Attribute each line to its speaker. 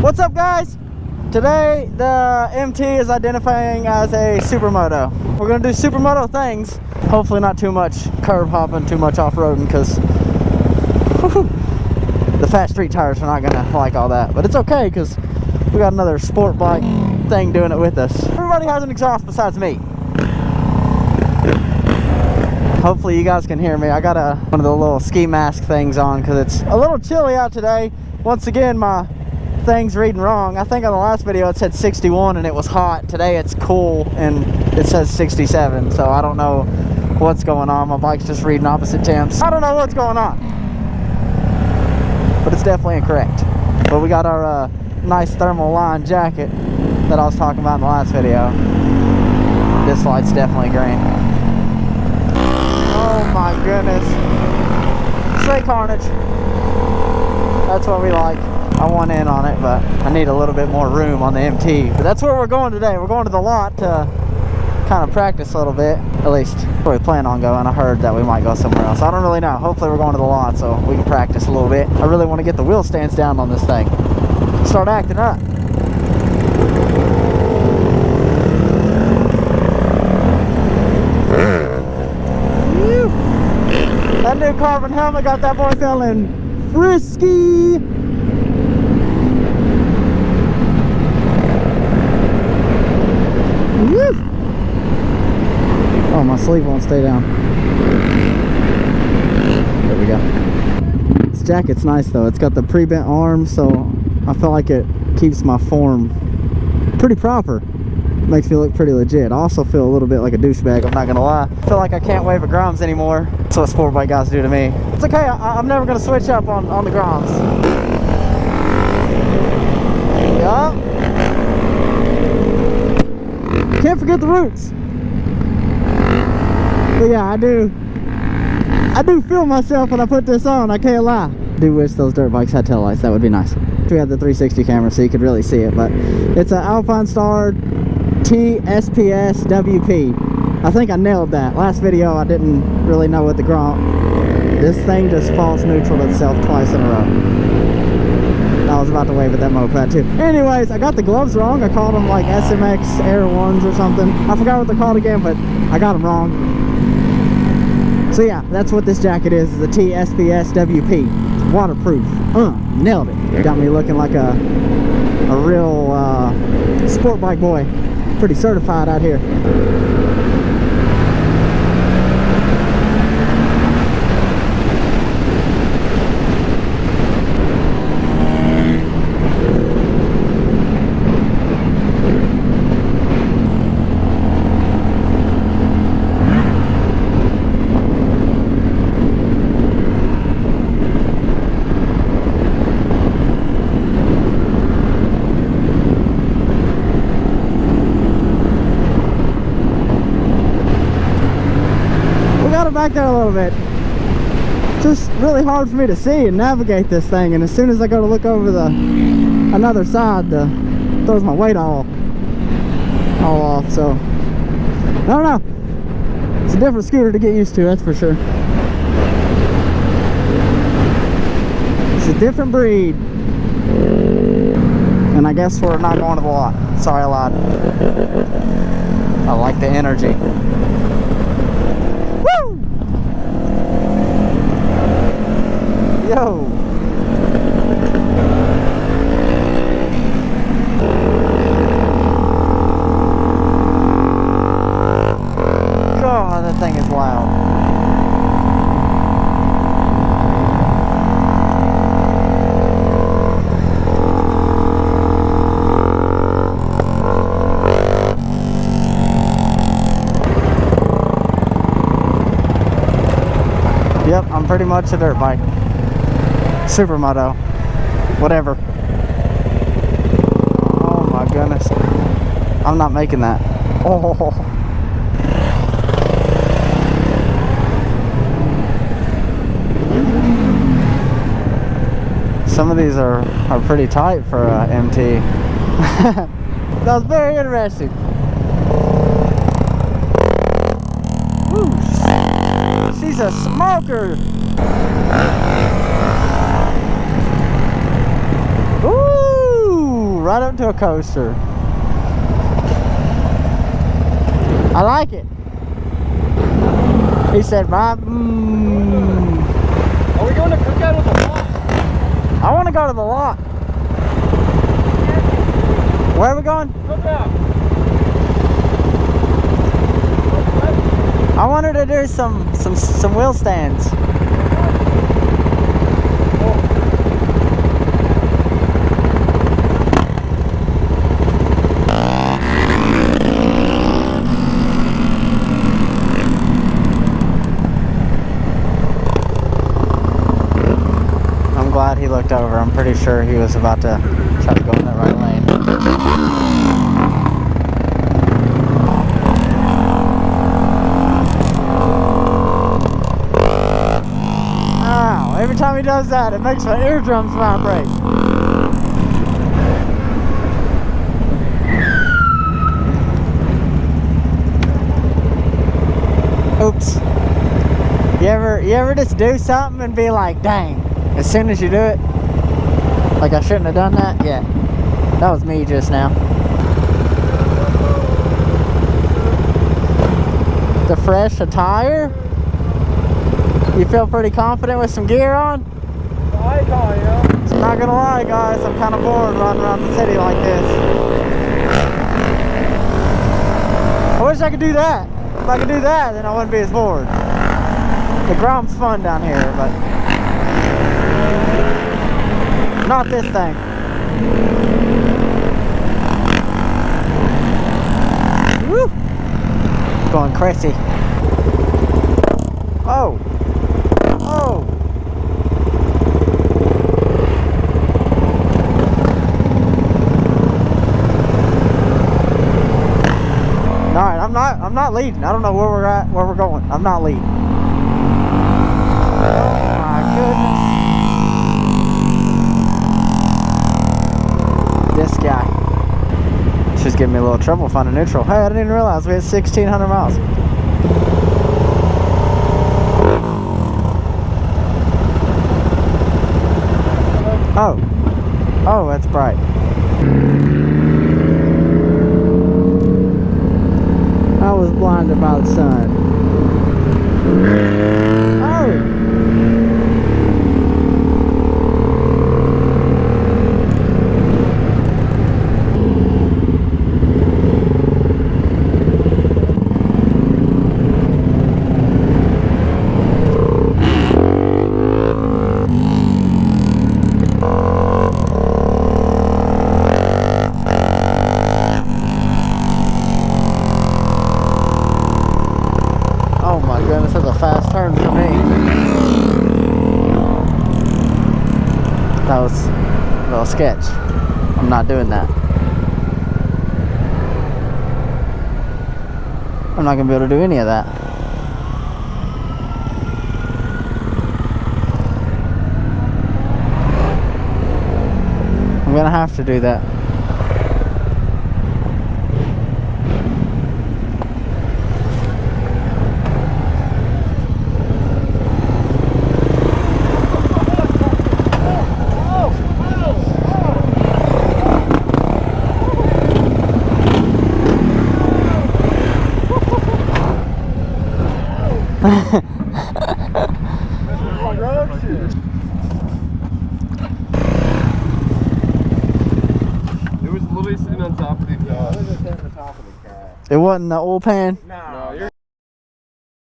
Speaker 1: What's up, guys? Today the MT is identifying as a Supermoto. We're gonna do Supermoto things. Hopefully not too much curb hopping, too much off-roading, because the fat street tires are not gonna like all that. But it's okay, because we got another sport bike thing doing it with us. Everybody has an exhaust besides me. Hopefully you guys can hear me. I got one of the little ski mask things on because it's a little chilly out today. Once again, my thing's reading wrong. I think on the last video it said 61 and it was hot. Today it's cool and it says 67, so I don't know what's going on. My bike's just reading opposite temps. I don't know what's going on, but it's definitely incorrect. But we got our nice thermal line jacket that I was talking about in the last video. This light's definitely green. Oh my goodness. Straight carnage. That's what we like. I want in on it, but I need a little bit more room on the MT. But that's where we're going today. We're going to the lot to kind of practice a little bit. At least where we plan on going. I heard that we might go somewhere else. I don't really know. Hopefully we're going to the lot so we can practice a little bit. I really want to get the wheel stands down on this thing. Start acting up. That new carbon helmet got that boy feeling frisky. Woo. Oh, my sleeve won't stay down. There we go. This jacket's nice though. It's got the pre-bent arms, so I feel like it keeps my form pretty proper. Makes me look pretty legit. I also feel a little bit like a douchebag, I'm not gonna lie. I feel like I can't wave at Groms anymore. That's what sport bike guys do to me. It's okay, I'm never gonna switch up on the Groms. Yup. Can't forget the roots. But yeah, I do feel myself when I put this on, I can't lie. I do wish those dirt bikes had taillights, that would be nice. We had the 360 camera so you could really see it, but it's an Alpine Star TSPS WP. I think I nailed that. Last video I didn't really know what the Grom. This thing just false neutral itself twice in a row. I was about to wave at that moped too. Anyways, I got the gloves wrong. I called them like SMX Air 1s or something. I forgot what they're called again, but I got them wrong. So yeah, that's what this jacket is, the TSPS WP. It's waterproof. Nailed it. Got me looking like a real sport bike boy. Pretty certified out here. Back there a little bit. Just really hard for me to see and navigate this thing, and as soon as I go to look over the another side, throws my weight all off. So I don't know, it's a different scooter to get used to, that's for sure. It's a different breed, and I guess we're not going to the lot. Sorry, I lied. I like the energy. Yo! God, that thing is loud. Yep, I'm pretty much a dirt bike. Supermoto, whatever. Oh my goodness, I'm not making that. Oh, some of these are pretty tight for MT. That was very interesting. Woo. She's a smoker. Ooh. Right up to a coaster. I like it. He said, "Bye."
Speaker 2: Are we going to Cookout or the lot?
Speaker 1: I want to go to the lot. Where are we going?
Speaker 2: Cookout.
Speaker 1: I wanted to do some wheel stands. I'm glad he looked over. I'm pretty sure he was about to try to go in that right lane. Ow, every time he does that, it makes my eardrums vibrate. Oops. You ever just do something and be like, dang, as soon as you do it, like I shouldn't have done that? Yeah, that was me just now. The fresh attire? You feel pretty confident with some gear on? I'm not gonna lie, guys, I'm kind of bored running around the city like this. I wish I could do that. If I could do that, then I wouldn't be as bored. The ground's fun down here, but not this thing. Woo! Going crazy. Oh! Oh! Alright, I'm not leading. I don't know where we're at, where we're going. I'm not leading. Oh my goodness. This guy. She's giving me a little trouble finding neutral. Hey, I didn't even realize we had 1,600 miles. Oh. Oh, that's bright. I was blinded by the sun. Oh! Oh my goodness, that's a fast turn for me. That was a little sketch. I'm not doing that. I'm not gonna be able to do any of that. I'm gonna have to do that.
Speaker 2: It was literally sitting on top of the
Speaker 1: It wasn't the oil pan?
Speaker 2: No.